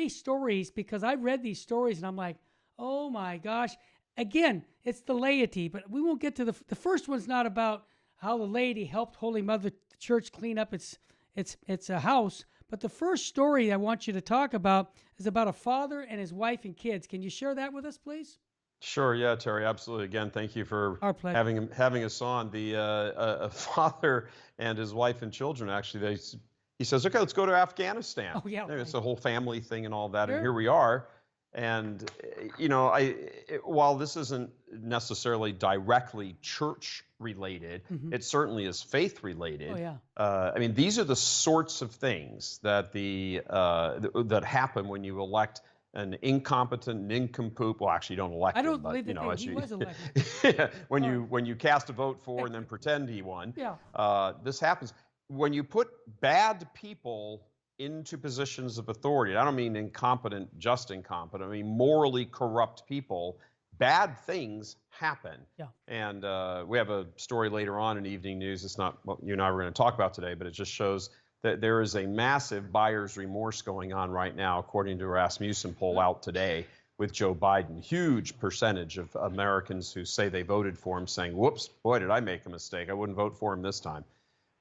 three stories because I read these stories and I'm like, oh my gosh. Again, it's the laity, but we won't get to the first one's not about how the laity helped Holy Mother Church clean up its a house. But the first story I want you to talk about is about a father and his wife and kids. Can you share that with us, please? Sure, yeah, Terry, absolutely. Again, thank you for Our pleasure. having us on. The a father and his wife and children actually, he says, okay, let's go to Afghanistan. Oh, yeah. It's a whole family thing and all that, and Sure. here we are. And while this isn't necessarily directly church related, it certainly is faith related. Oh, yeah. I mean, these are the sorts of things that that happen when you elect an incompetent nincompoop. Well, actually, you don't elect I him, don't but believe you that know, as he you was elected. when you cast a vote for and then pretend he won, Yeah. this happens when you put bad people into positions of authority. I don't mean incompetent, just incompetent. I mean morally corrupt people. Bad things happen. Yeah. And we have a story later on in Evening News. It's not what you and I were going to talk about today, but it just shows that there is a massive buyer's remorse going on right now, according to a Rasmussen poll out today with Joe Biden. Huge percentage of Americans who say they voted for him saying, whoops, boy, did I make a mistake. I wouldn't vote for him this time.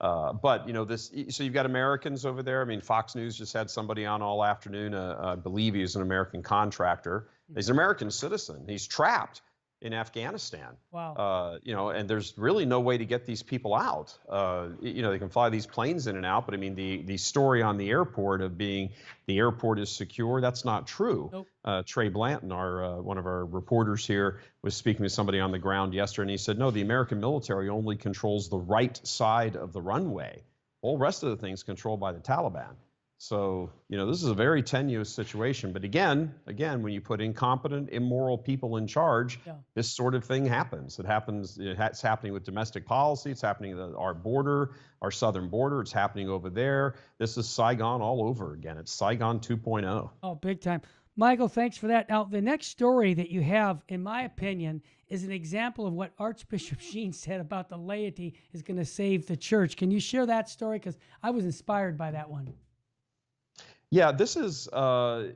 But, you know, so you've got Americans over there. I mean, Fox News just had somebody on all afternoon. I believe he's an American contractor. He's an American citizen. He's trapped in Afghanistan. Wow. You know, and there's really no way to get these people out. You know, they can fly these planes in and out, but I mean, the story on the airport of being the airport is secure, that's not true. Nope. Trey Blanton, one of our reporters here, was speaking to somebody on the ground yesterday, and he said, no, the American military only controls the right side of the runway. All rest of the things controlled by the Taliban. So, you know, this is a very tenuous situation. But again, when you put incompetent, immoral people in charge, this sort of thing happens. It's happening with domestic policy. It's happening at our border, our southern border. It's happening over there. This is Saigon all over again. It's Saigon 2.0. Oh, big time. Michael, thanks for that. Now, the next story that you have, in my opinion, is an example of what Archbishop Sheen said about the laity is going to save the church. Can you share that story? Because I was inspired by that one. Yeah, this is many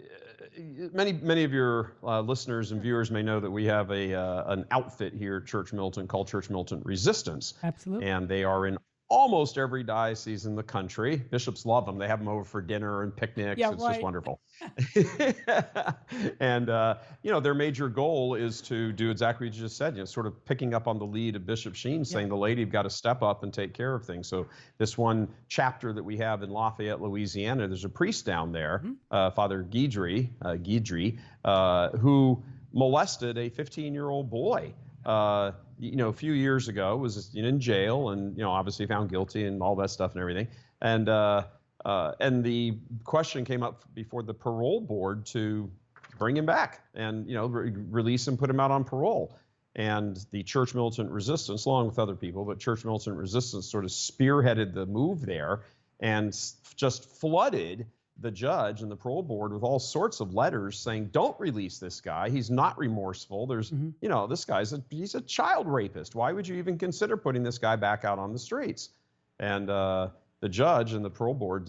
of your listeners and viewers may know that we have an outfit here at Church Militant called Church Militant Resistance. Absolutely. And they are in almost every diocese in the country. Bishops love them. They have them over for dinner and picnics. Yeah, it's right. just wonderful. And you know, their major goal is to do exactly what you just said, you know, sort of picking up on the lead of Bishop Sheen, saying the laity have got to step up and take care of things. So this one chapter that we have in Lafayette, Louisiana, there's a priest down there, Father Guidry, who molested a 15-year-old boy. You know, a few years ago, was in jail and, you know, obviously found guilty and all that stuff and everything. And the question came up before the parole board to bring him back and, you know, release him, put him out on parole. And the Church Militant Resistance, along with other people, but Church Militant Resistance sort of spearheaded the move there and just flooded the judge and the parole board with all sorts of letters saying, don't release this guy. He's not remorseful. There's, you know, this guy's he's a child rapist. Why would you even consider putting this guy back out on the streets? And the judge and the parole board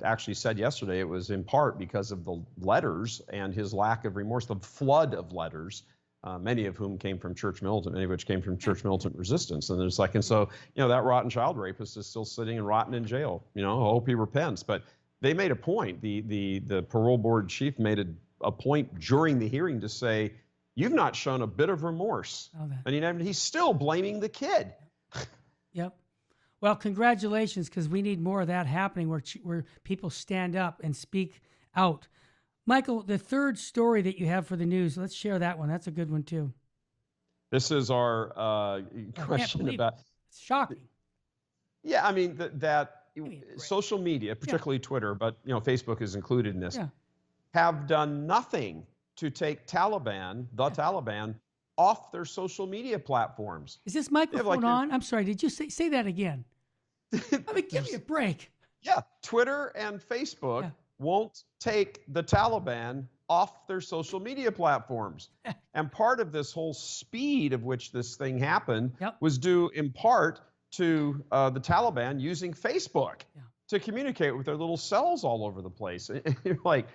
actually said yesterday it was in part because of the letters and his lack of remorse, the flood of letters, many of whom came from Church Militant, many of which came from Church Militant Resistance. And there's like, and so, you know, that rotten child rapist is still sitting and rotting in jail. You know, I hope he repents. But they made a point. The parole board chief made a point during the hearing to say, you've not shown a bit of remorse. And he's still blaming the kid. Yep. Well, congratulations, because we need more of that happening where people stand up and speak out. Michael, the third story that you have for the news, let's share that one. That's a good one, too. This is our question about... It's shocking. Yeah, I mean, that social media, particularly Twitter, but, you know, Facebook is included in this, have done nothing to take the Taliban, off their social media platforms. Is this microphone on? I'm sorry, did you say that again? I mean, give me a break. Yeah, Twitter and Facebook won't take the Taliban off their social media platforms. And part of this whole speed of which this thing happened was due in part to the Taliban using Facebook to communicate with their little cells all over the place. You're like,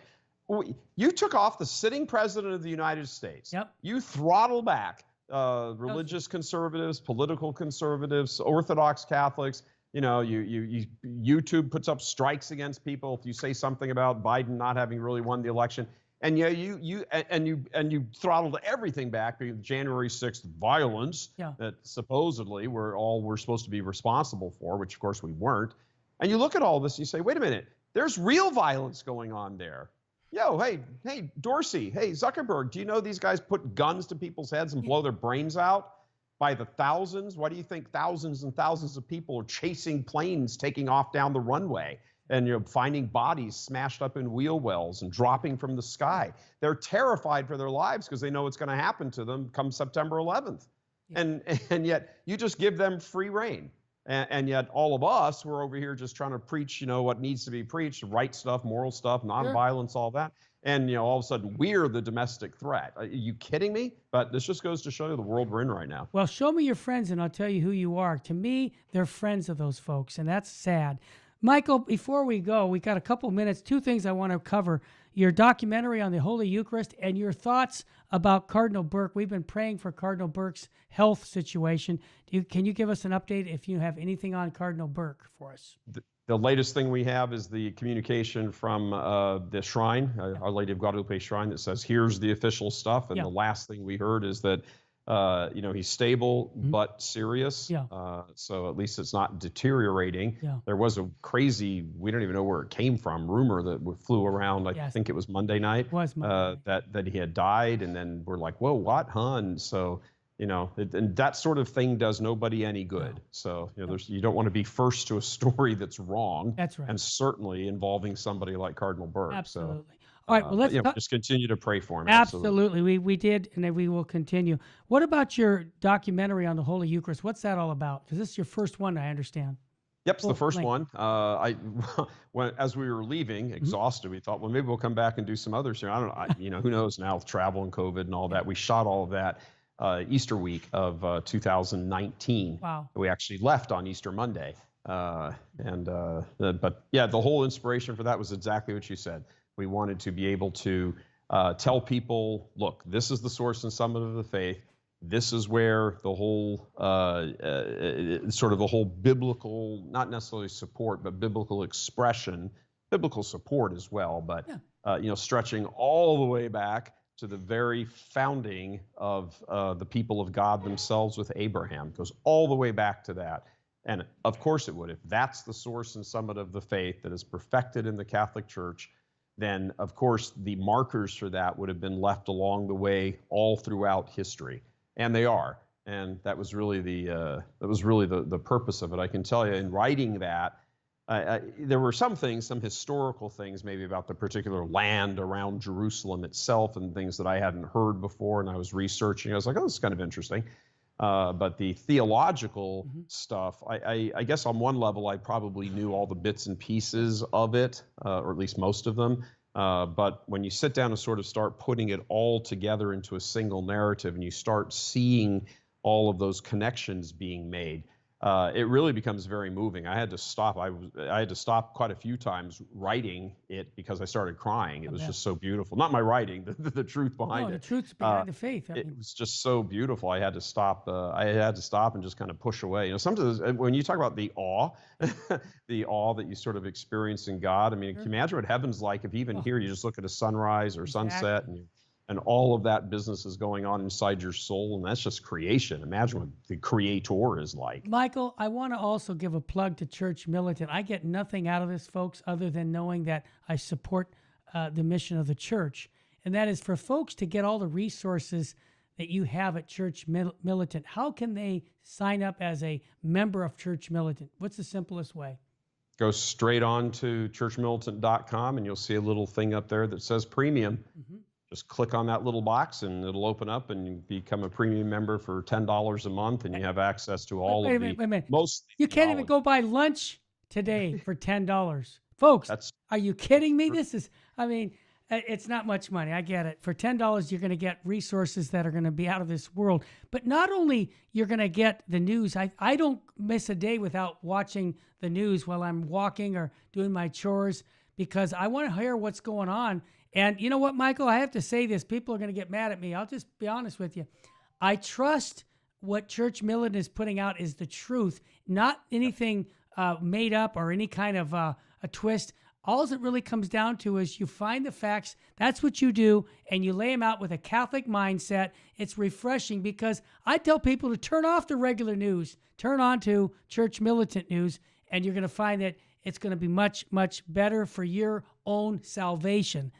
You took off the sitting president of the United States. Yep. You throttle back religious conservatives, political conservatives, Orthodox Catholics. YouTube puts up strikes against people if you say something about Biden not having really won the election. And you throttled everything back because January 6th violence that supposedly we're supposed to be responsible for, which of course we weren't. And you look at all this and you say, wait a minute, there's real violence going on there. Hey, Dorsey, hey, Zuckerberg, do you know these guys put guns to people's heads and blow their brains out by the thousands? Why do you think thousands and thousands of people are chasing planes taking off down the runway and finding bodies smashed up in wheel wells and dropping from the sky? They're terrified for their lives because they know what's going to happen to them come September 11th. Yeah. And yet you just give them free rein. And yet all of us, we're over here just trying to preach, what needs to be preached, right stuff, moral stuff, nonviolence, all that. And, all of a sudden we're the domestic threat. Are you kidding me? But this just goes to show you the world we're in right now. Well, show me your friends and I'll tell you who you are. To me, they're friends of those folks, and that's sad. Michael, before we go, we got a couple minutes. Two things I want to cover. Your documentary on the Holy Eucharist and your thoughts about Cardinal Burke. We've been praying for Cardinal Burke's health situation. Can you give us an update if you have anything on Cardinal Burke for us? The latest thing we have is the communication from the shrine, Our Lady of Guadalupe Shrine, that says, here's the official stuff. And the last thing we heard is that he's stable but serious. So at least it's not deteriorating. There was a crazy, we don't even know where it came from, rumor that flew around. I think it was Monday night. It was Monday night. That he had died, and then we're like, whoa, what, huh? And so and that sort of thing does nobody any good. No. So you don't want to be first to a story that's wrong. That's right. And certainly involving somebody like Cardinal Burke. Absolutely. So, all right, well, let's just continue to pray for him. Absolutely. We did, and we will continue. What about your documentary on the Holy Eucharist? What's that all about? Because this is your first one, I understand. Yep, it's the first one. As we were leaving, exhausted, we thought, well, maybe we'll come back and do some others here. I don't know. Who knows now with travel and COVID and all that. We shot all of that Easter week of 2019. Wow. We actually left on Easter Monday. But the whole inspiration for that was exactly what you said. We wanted to be able to tell people, look, this is the source and summit of the faith. This is where the whole sort of the whole biblical, not necessarily support, but biblical expression, biblical support as well, but stretching all the way back to the very founding of the people of God themselves with Abraham. It goes all the way back to that. And of course it would. If that's the source and summit of the faith that is perfected in the Catholic Church, then of course the markers for that would have been left along the way all throughout history. And they are. And that was really the purpose of it. I can tell you in writing that, there were some historical things maybe about the particular land around Jerusalem itself and things that I hadn't heard before, and I was researching. I was like, oh, this is kind of interesting. But the theological stuff, I guess on one level, I probably knew all the bits and pieces of it, or at least most of them. But when you sit down and sort of start putting it all together into a single narrative and you start seeing all of those connections being made, it really becomes very moving. I had to stop. I had to stop quite a few times writing it because I started crying. It was just so beautiful. Not my writing, the truth behind it. The truth's behind the faith. It was just so beautiful. I had to stop. I had to stop and just kind of push away. Sometimes when you talk about the awe, the awe that you sort of experience in God. I mean, can you imagine what heaven's like if even here you just look at a sunrise or sunset and all of that business is going on inside your soul, and that's just creation. Imagine what the Creator is like. Michael, I want to also give a plug to Church Militant. I get nothing out of this, folks, other than knowing that I support the mission of the church, and that is for folks to get all the resources that you have at Church Militant. How can they sign up as a member of Church Militant? What's the simplest way? Go straight on to churchmilitant.com, and you'll see a little thing up there that says premium. Just click on that little box and it'll open up and you become a premium member for $10 a month and you have access to all of the most. You can't even go buy lunch today for $10. Folks, are you kidding me? This is, it's not much money. I get it. For $10, you're going to get resources that are going to be out of this world. But not only you're going to get the news. I don't miss a day without watching the news while I'm walking or doing my chores because I want to hear what's going on. And you know what, Michael? I have to say this. People are going to get mad at me. I'll just be honest with you. I trust what Church Militant is putting out is the truth, not anything made up or any kind of a twist. All it really comes down to is you find the facts. That's what you do, and you lay them out with a Catholic mindset. It's refreshing because I tell people to turn off the regular news, turn on to Church Militant news, and you're going to find that it's going to be much, much better for your own salvation.